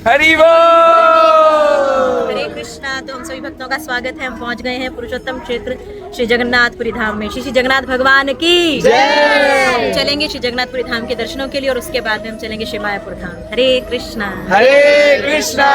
हरि बोल। हरे कृष्णा। तो हम सभी भक्तों का स्वागत है। हम पहुंच गए हैं पुरुषोत्तम क्षेत्र श्री जगन्नाथपुरी धाम में। श्री जगन्नाथ भगवान की जय। हम चलेंगे श्री जगन्नाथपुरी धाम के दर्शनों के लिए और उसके बाद में हम चलेंगे श्री मायापुर धाम। हरे कृष्णा। हरे कृष्णा।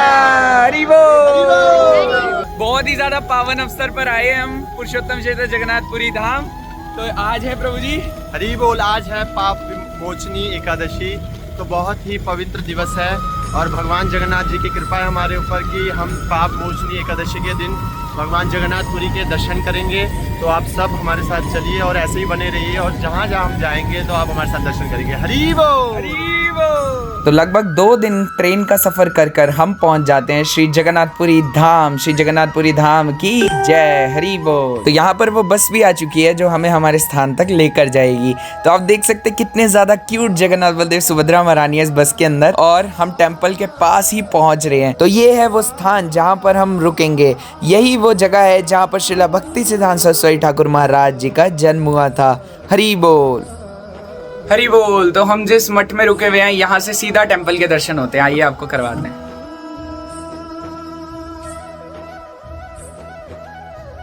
हरि बोल। बहुत ही ज्यादा पावन अवसर पर आए हम पुरुषोत्तम क्षेत्र जगन्नाथपुरी धाम। तो आज है प्रभु जी हरि बोल। आज है पाप विमोचनी एकादशी, तो बहुत ही पवित्र दिवस है और भगवान जगन्नाथ जी की कृपा है हमारे ऊपर कि हम पाप मोचनी एकादशी के दिन भगवान जगन्नाथपुरी के दर्शन करेंगे। तो आप सब हमारे साथ चलिए और ऐसे ही बने रहिए और जहाँ जहाँ हम जाएंगे तो आप हमारे साथ दर्शन करेंगे। हरि बोल। हरि बोल। तो लगभग 2 दिन ट्रेन का सफर कर हम पहुंच जाते हैं श्री जगन्नाथपुरी धाम। श्री जगन्नाथपुरी धाम की जय। हरि बोल। तो यहाँ पर वो बस भी आ चुकी है जो हमें हमारे स्थान तक लेकर जाएगी। तो आप देख सकते हैं कितने ज्यादा क्यूट जगन्नाथ बलदेव सुभद्रा महारानी है इस बस के अंदर और हम टेम्पल के पास ही पहुंच रहे हैं। तो ये है वो स्थान जहाँ पर हम रुकेंगे। यही वो जगह है जहाँ पर श्रीला भक्ति सिद्धांत सरस्वती ठाकुर महाराज जी का जन्म हुआ था। हरि बोल। हरि बोल। तो हम जिस मठ में रुके हुए हैं यहाँ से सीधा टेम्पल के दर्शन होते हैं। आइए आपको करवा दें।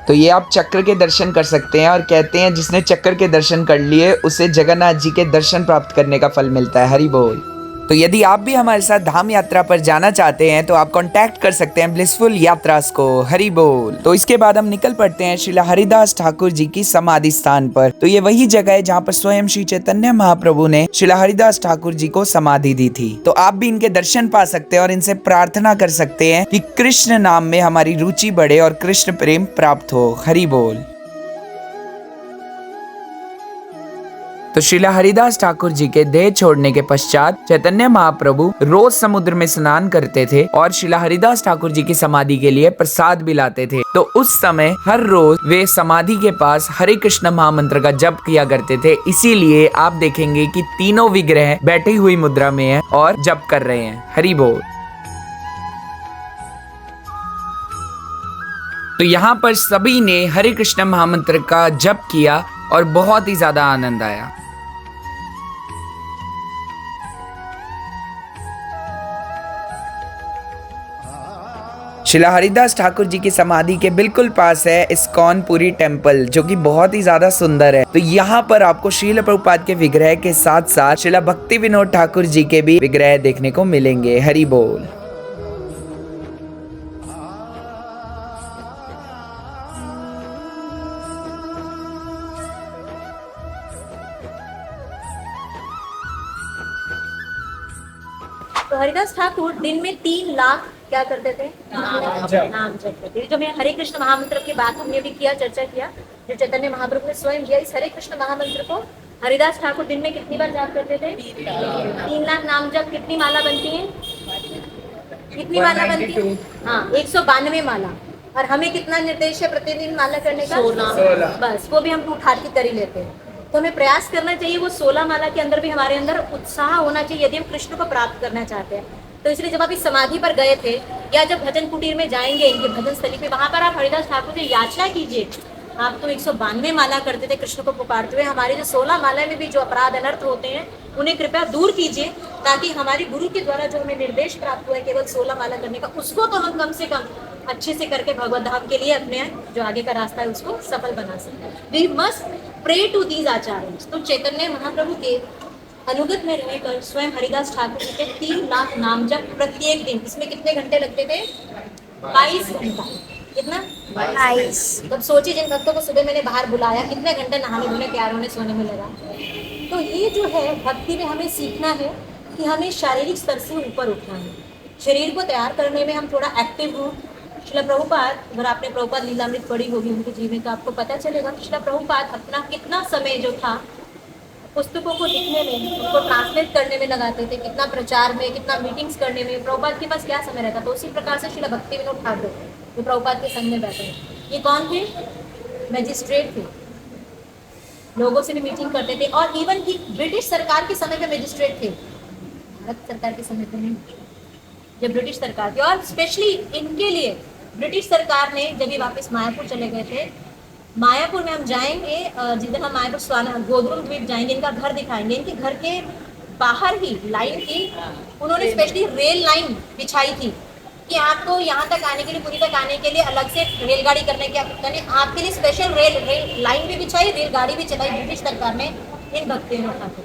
तो ये आप चक्र के दर्शन कर सकते हैं और कहते हैं जिसने चक्र के दर्शन कर लिए उसे जगन्नाथ जी के दर्शन प्राप्त करने का फल मिलता है। हरि बोल। तो यदि आप भी हमारे साथ धाम यात्रा पर जाना चाहते हैं तो आप कांटेक्ट कर सकते हैं ब्लिसफुल यात्रास को। हरि बोल। तो इसके बाद हम निकल पड़ते हैं श्रीला हरिदास ठाकुर जी की समाधि स्थान पर। तो ये वही जगह है जहाँ पर स्वयं श्री चैतन्य महाप्रभु ने श्रीला हरिदास ठाकुर जी को समाधि दी थी। तो आप भी इनके दर्शन पा सकते हैं और इनसे प्रार्थना कर सकते हैं कि कृष्ण नाम में हमारी रुचि बढ़े और कृष्ण प्रेम प्राप्त हो। हरि बोल। तो श्रीला हरिदास ठाकुर जी के देह छोड़ने के पश्चात चैतन्य महाप्रभु रोज समुद्र में स्नान करते थे और श्रीला हरिदास ठाकुर जी की समाधि के लिए प्रसाद भी लाते थे। तो उस समय हर रोज वे समाधि के पास हरे कृष्ण महामंत्र का जप किया करते थे। इसीलिए आप देखेंगे कि तीनों विग्रह बैठी हुई मुद्रा में है और जप कर रहे हैं। हरि बोल। तो यहाँ पर सभी ने हरे कृष्ण महामंत्र का जप किया और बहुत ही ज्यादा आनंद आया। श्रीला हरिदास ठाकुर जी की समाधि के बिल्कुल पास है इस्कॉन पुरी टेम्पल जो कि बहुत ही ज्यादा सुंदर है। तो यहाँ पर आपको श्रील प्रभुपाद के विग्रह के साथ साथ श्रीला भक्ति विनोद ठाकुर जी के भी विग्रह देखने को मिलेंगे। हरि बोल। तो हरिदास ठाकुर दिन में 3 लाख क्या करते थे? नाम जप करते थे। जो मैं हरे कृष्ण महामंत्र की बात हमने भी किया, चर्चा किया, जो चैतन्य महाप्रभु ने स्वयं किया। इस हरे कृष्ण महामंत्र को हरिदास ठाकुर दिन में कितनी बार जाप करते थे? 3 लाख नाम जप। कितनी माला बनती है? कितनी माला बनती है? हाँ, 192 माला। और हमें कितना निर्देश है प्रतिदिन माला करने का? 16। बस वो भी हम टूट हार के कर ही लेते हैं। तो हमें प्रयास करना चाहिए वो 16 माला के अंदर भी हमारे अंदर उत्साह होना चाहिए यदि हम कृष्ण को प्राप्त करना चाहते हैं। तो इसलिए जब आप इस समाधि पर गए थे या जब भजन कुटीर में जाएंगे इनके भजन स्थली पे, वहां पर आप हरिदास ठाकुर से याचना कीजिए। आप तो 192 माला करते थे कृष्ण को पुकारते हुए, हमारे जो 16 माला में भी जो अपराध अनर्थ होते हैं उन्हें कृपया दूर कीजिए, ताकि हमारे गुरु के द्वारा जो हमें निर्देश प्राप्त हुआ है केवल 16 माला करने का, उसको तो हम कम से कम अच्छे से करके भगवत धाम के लिए अपने जो आगे का रास्ता है उसको सफल बना सकते हैं। We must pray to these acharyas. तो चैतन्य महाप्रभु के अनुगत में रहकर स्वयं हरिदास ठाकुर जी के 3 लाख नाम जप प्रत्येक दिन। इसमें कितने घंटे लगते थे? 22 घंटा। कितना? 22। तब सोचिए जिन भक्तों को सुबह मैंने बाहर बुलाया कितने घंटे नहाने धोने तैयार होने सोने में लगा। तो ये जो है भक्ति में हमें सीखना है कि हमें शारीरिक स्तर से ऊपर उठना है। शरीर को तैयार करने में हम थोड़ा एक्टिव हों। श्रीला प्रभुपाद, अगर आपने प्रभुपाद लीलामृत पढ़ी होगी उनके जीवन का, आपको पता चलेगा कि श्रीला प्रभुपाद अपना कितना समय जो था पुस्तकों को लिखने में, उनको ट्रांसलेट करने में लगाते थे, कितना प्रचार में, कितना मीटिंग्स करने में। प्रभुपाद के पास क्या समय रहता? तो उसी प्रकार से श्रीला भक्ति विनोद ठाकुर जो प्रभुपाद के संग में बैठे हैं, ये कौन थे? मैजिस्ट्रेट थे। लोगों से भी मीटिंग करते थे और इवन कि ब्रिटिश सरकार के समय पे मैजिस्ट्रेट थे, भारत सरकार के समय पे नहीं, जब ब्रिटिश सरकार थी। और स्पेशली इनके लिए ब्रिटिश सरकार ने जब ये वापस मायापुर चले गए थे, मायापुर में हम जाएंगे, जिस दिन हम मायापुर स्वाना गोदरुम द्वीप जाएंगे, इनका घर दिखाएंगे। इनके घर के बाहर ही लाइन की उन्होंने स्पेशली रेल लाइन बिछाई थी कि आपको यहाँ तक आने के लिए, पुरी तक आने के लिए अलग से रेलगाड़ी करने की आवश्यकता नहीं, आपके लिए स्पेशल रेल लाइन भी बिछाई, रेलगाड़ी भी चलाई ब्रिटिश सरकार ने इन भक्तियों ने उठाकर।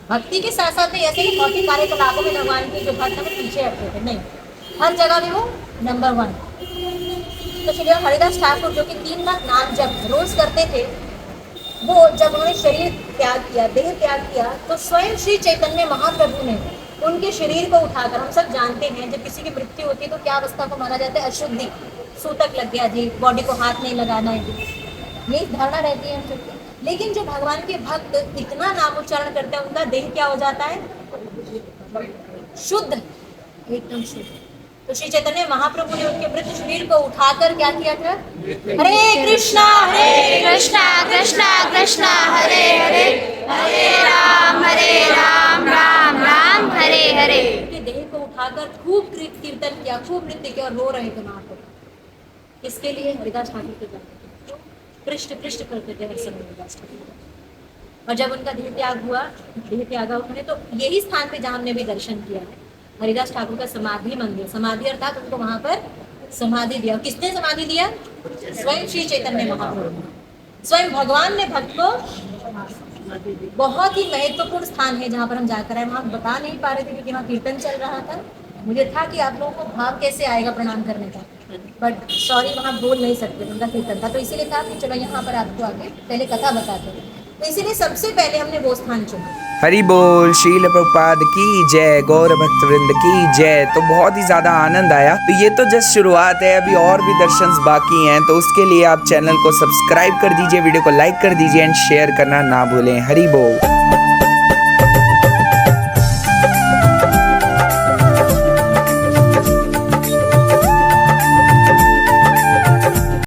भक्ति के साथ साथ में ऐसे ही बहुत ही कार्यकलापों में भगवान के जो भक्त है वो पीछे हटते थे, नहीं, हर जगह में वो नंबर 1। तो श्री हरिदास ठाकुर जो कि 3 लाख नाम जब रोज करते थे, वो जब उन्होंने शरीर त्याग किया, देह त्याग किया, तो स्वयं श्री चैतन्य महाप्रभु ने उनके शरीर को उठाकर, हम सब जानते हैं जब किसी की मृत्यु होती है तो क्या अवस्था को माना जाता है, अशुद्धि, सूतक लग गया जी, बॉडी को हाथ नहीं लगाना है जी, ये धारणा रहती है हम सबकी। लेकिन जो भगवान के भक्त इतना नाम उच्चारण करते हैं, उनका देह क्या हो जाता है, शुद्ध, एकदम शुद्ध। तो श्री चैतन्य महाप्रभु ने उनके मृत शरीर को उठाकर क्या किया था, हरे कृष्णा कृष्णा कृष्णा हरे हरे, हरे राम राम राम हरे हरे। उनके देह को उठाकर खूब कीर्तन किया, खूब नृत्य किया और रो रहे थे महाप्रभु। इसके लिए हरिदास ठाकुर के जाते थे, पृष्ठ करते थे हर समय हरिदास ठाकुर। और जब उनका देह त्याग हुआ, देह त्यागा उन्होंने, तो यही स्थान पे जहाँ हमने भी दर्शन किया है, हरिदास ठाकुर का समाधि मंदिर, समाधि अर्थात उनको वहां पर समाधि दिया। किसने समाधि दिया, स्वयं श्री चैतन्य महाप्रभु, स्वयं भगवान ने भक्त को। बहुत ही महत्वपूर्ण स्थान है जहाँ पर हम जाकर आए, वहाँ बता नहीं पा रहे थे क्योंकि वहाँ कीर्तन चल रहा था। मुझे था कि आप लोगों को भाव कैसे आएगा प्रणाम करने का, बट सॉरी वहाँ बोल नहीं सकते, उनका कीर्तन था, तो इसीलिए था कि चलो यहाँ पर आपको आके पहले कथा बताते हैं, तो इसीलिए सबसे पहले हमने वो स्थान चुना। हरि बोल, शील प्रभुपाद की जय, गौर भक्त वृंद की जय। तो बहुत ही ज़्यादा आनंद आया। तो ये तो जस्ट शुरुआत है, अभी और भी दर्शंस बाकी हैं, तो उसके लिए आप चैनल को सब्सक्राइब कर दीजिए, वीडियो को लाइक कर दीजिए एंड शेयर करना ना भूलें। हरि बोल।